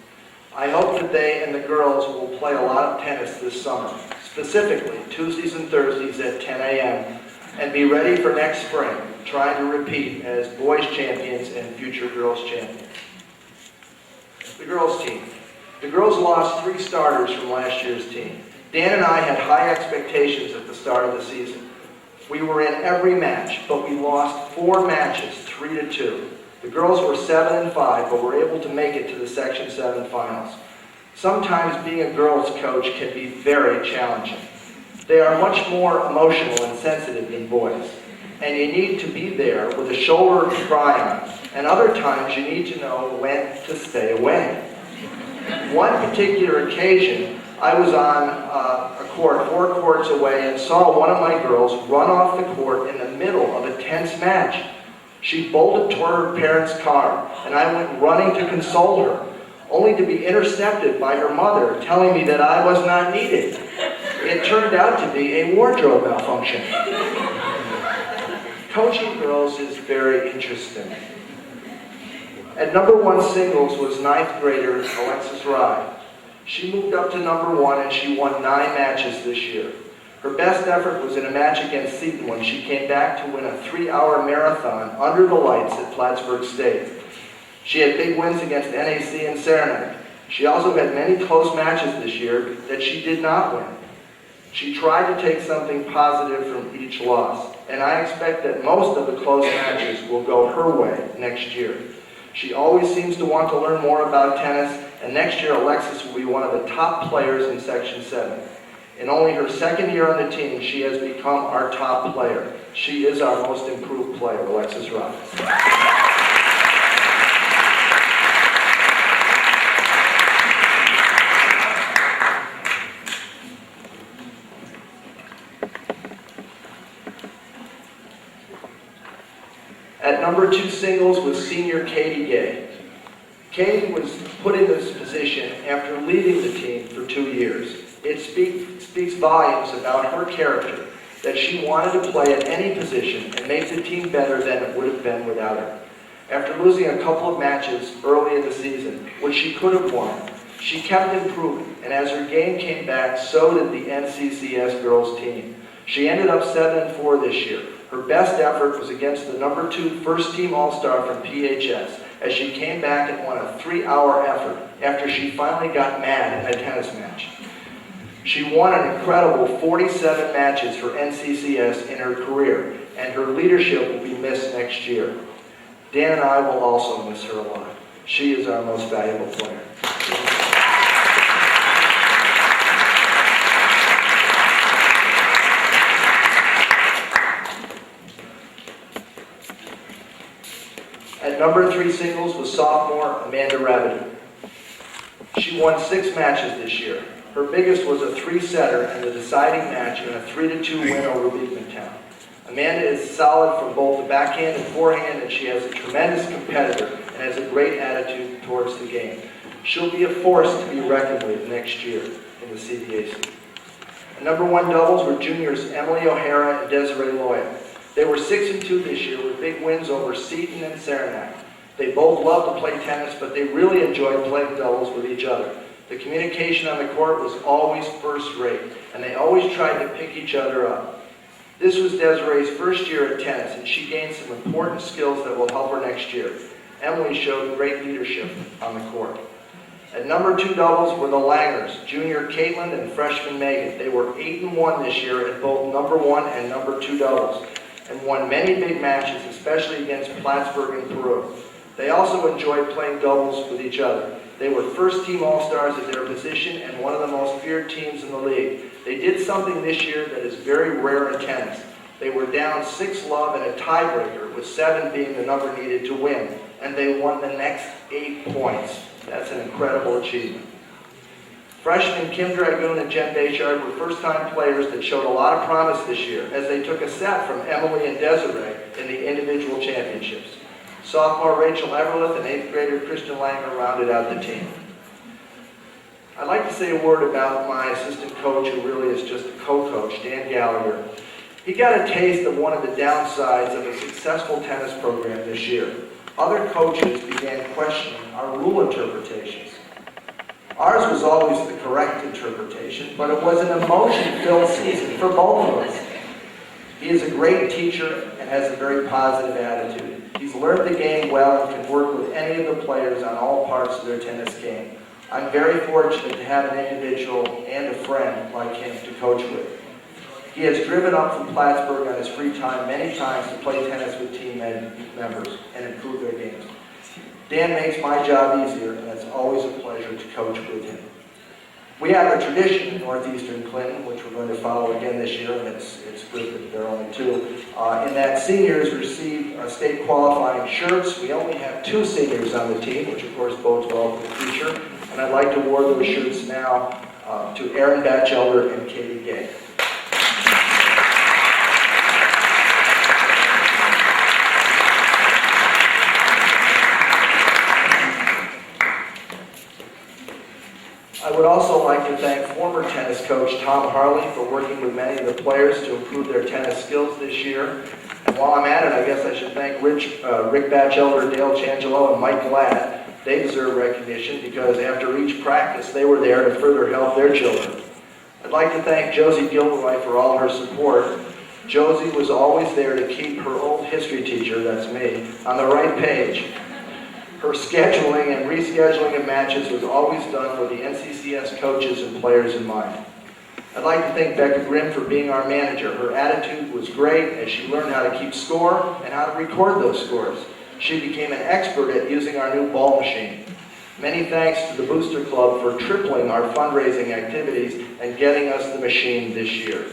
I hope that they and the girls will play a lot of tennis this summer, specifically Tuesdays and Thursdays at 10 a.m., and be ready for next spring, trying to repeat as boys champions and future girls champions. The girls team. The girls lost 3 starters from last year's team. Dan and I had high expectations at the start of the season. We were in every match, but we lost 4 matches, 3-2. The girls were 7-5, but were able to make it to the Section 7 finals. Sometimes being a girls' coach can be very challenging. They are much more emotional and sensitive than boys, and you need to be there with a shoulder to cry on, and other times you need to know when to stay away. One particular occasion, I was on a court 4 courts away and saw one of my girls run off the court in the middle of a tense match. She bolted toward her parents' car, and I went running to console her, only to be intercepted by her mother telling me that I was not needed. It turned out to be a wardrobe malfunction. Coaching girls is very interesting. At number 1 singles was 9th grader Alexis Rye. She moved up to number 1 and she won 9 matches this year. Her best effort was in a match against Seton when she came back to win a 3-hour marathon under the lights at Plattsburgh State. She had big wins against NAC and Saranac. She also had many close matches this year that she did not win. She tried to take something positive from each loss, and I expect that most of the close matches will go her way next year. She always seems to want to learn more about tennis, and next year Alexis will be one of the top players in Section 7. In only her 2nd year on the team, she has become our top player. She is our most improved player, Alexis Rye. At number 2 singles was senior Katie Gay. Katie was put in this position after leading the team for 2 years. It speaks volumes about her character, that she wanted to play at any position and make the team better than it would have been without her. After losing a couple of matches early in the season, which she could have won, she kept improving, and as her game came back, so did the NCCS girls team. She ended up 7-4 this year. Her best effort was against the number 2 first-team All-Star from PHS, as she came back and won a 3-hour effort after she finally got mad in a tennis match. She won an incredible 47 matches for NCCS in her career, and her leadership will be missed next year. Dan and I will also miss her a lot. She is our most valuable player. At number 3 singles was sophomore Amanda Rabidou. She won 6 matches this year. Her biggest was a 3-setter and the deciding match in a 3-2 win over Beekmantown. Amanda is solid from both the backhand and forehand, and she has a tremendous competitor and has a great attitude towards the game. She'll be a force to be reckoned with next year in the CBAC. At number 1 doubles were juniors Emily O'Hara and Desiree Loya. They were 6-2 this year with big wins over Seton and Saranac. They both love to play tennis, but they really enjoy playing doubles with each other. The communication on the court was always first rate, and they always tried to pick each other up. This was Desiree's first year at tennis, and she gained some important skills that will help her next year. Emily showed great leadership on the court. At number 2 doubles were the Langers, junior Caitlin and freshman Megan. They were 8-1 this year at both number 1 and number 2 doubles, and won many big matches, especially against Plattsburgh and Peru. They also enjoyed playing doubles with each other. They were first-team All-Stars at their position and one of the most feared teams in the league. They did something this year that is very rare in tennis. They were down 6-love in a tiebreaker, with 7 being the number needed to win, and they won the next 8 points. That's an incredible achievement. Freshmen Kim Dragoon and Jen Bayshard were first-time players that showed a lot of promise this year, as they took a set from Emily and Desiree in the individual championships. Sophomore Rachel Everlith and 8th grader Christian Langer rounded out the team. I'd like to say a word about my assistant coach, who really is just a co-coach, Dan Gallagher. He got a taste of one of the downsides of a successful tennis program this year. Other coaches began questioning our rule interpretations. Ours was always the correct interpretation, but it was an emotion-filled season for both of us. He is a great teacher and has a very positive attitude. He's learned the game well and can work with any of the players on all parts of their tennis game. I'm very fortunate to have an individual and a friend like him to coach with. He has driven up from Plattsburgh on his free time many times to play tennis with team members and improve their games. Dan makes my job easier, and it's always a pleasure to coach with him. We have a tradition in Northeastern Clinton, which we're going to follow again this year, and it's good that there are only two, in that seniors receive state qualifying shirts. We only have 2 seniors on the team, which of course bodes well for the future, and I'd like to award those shirts now to Aaron Batchelder and Katie Gay. I would also like to thank former tennis coach Tom Harley for working with many of the players to improve their tennis skills this year. And while I'm at it, I guess I should thank Rick Batchelder, Dale Changelo, and Mike Glad. They deserve recognition because after each practice, they were there to further help their children. I'd like to thank Josie Gilroy for all her support. Josie was always there to keep her old history teacher, that's me, on the right page. Her scheduling and rescheduling of matches was always done with the NCCS coaches and players in mind. I'd like to thank Becca Grimm for being our manager. Her attitude was great as she learned how to keep score and how to record those scores. She became an expert at using our new ball machine. Many thanks to the Booster Club for tripling our fundraising activities and getting us the machine this year.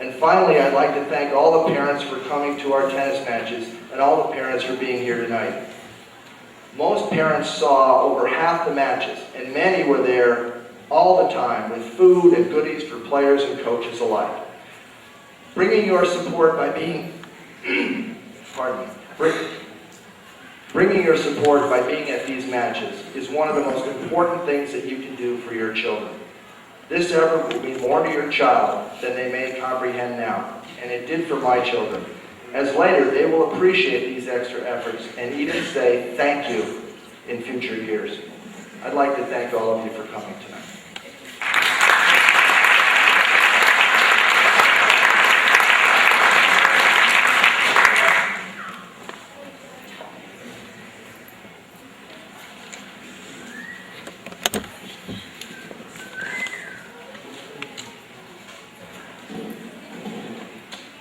And finally, I'd like to thank all the parents for coming to our tennis matches and all the parents for being here tonight. Most parents saw over half the matches, and many were there all the time with food and goodies for players and coaches alike. Bringing your support by being, bringing your support by being at these matches is one of the most important things that you can do for your children. This effort will mean more to your child than they may comprehend now, and it did for my children. As later, they will appreciate these extra efforts and even say thank you in future years. I'd like to thank all of you for coming tonight.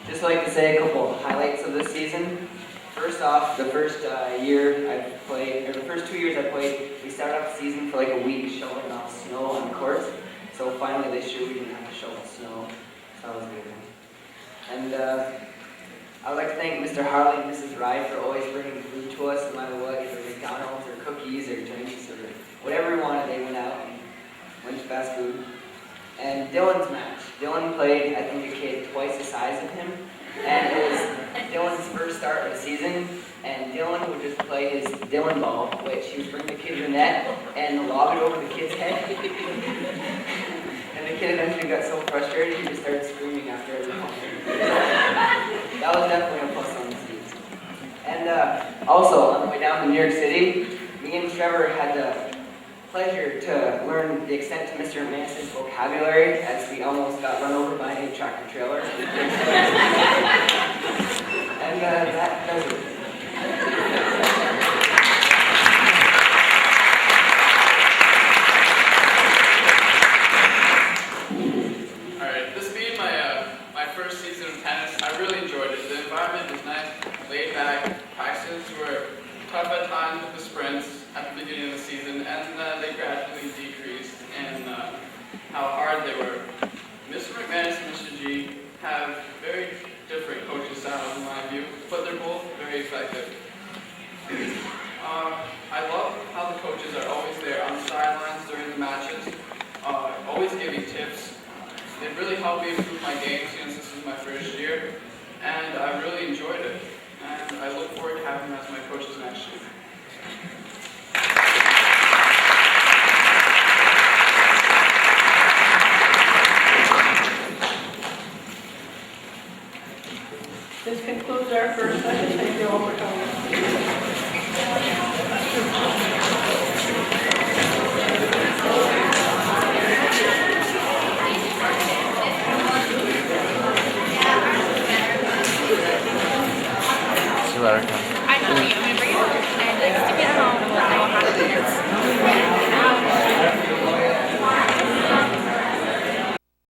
Just like to say a couple of highlights of this season. First off, the first year I played, or the first 2 years I played, we started off the season for like a week shoveling off snow on the courts. So finally this year we didn't have to shovel snow. So that was good. And I would like to thank Mr. Harley and Mrs. Rye for always bringing food to us no matter what, either McDonald's or cookies or drinks or whatever we wanted. They went out and went to fast food. And Dylan's match. Dylan played, I think, a kid twice the size of him. And it was Dylan's first start of the season. And Dylan would just play his Dylan ball, which he would bring the kid to the net and lob it over the kid's head. And the kid eventually got so frustrated he just started screaming after every ball. That was definitely a plus on the season. And also, on the way down to New York City, me and Trevor had the pleasure to learn the extent to Mr. Manson's vocabulary as we almost got run over by a tractor trailer. And that does it. Alright, this being my first season of tennis, I really enjoyed it. The environment was nice, laid back, practices were tough at times with the sprints at the beginning of the season, and they gradually decreased in how hard they were. Mr. McManus and Mr. G have very different coaching styles in my view, but they're both very effective. I love how the coaches are always there on the sidelines during the matches, always giving tips. They really helped me improve my game since this is my first year, and I really enjoyed it. And I look forward to having them as my coaches next year. This concludes our first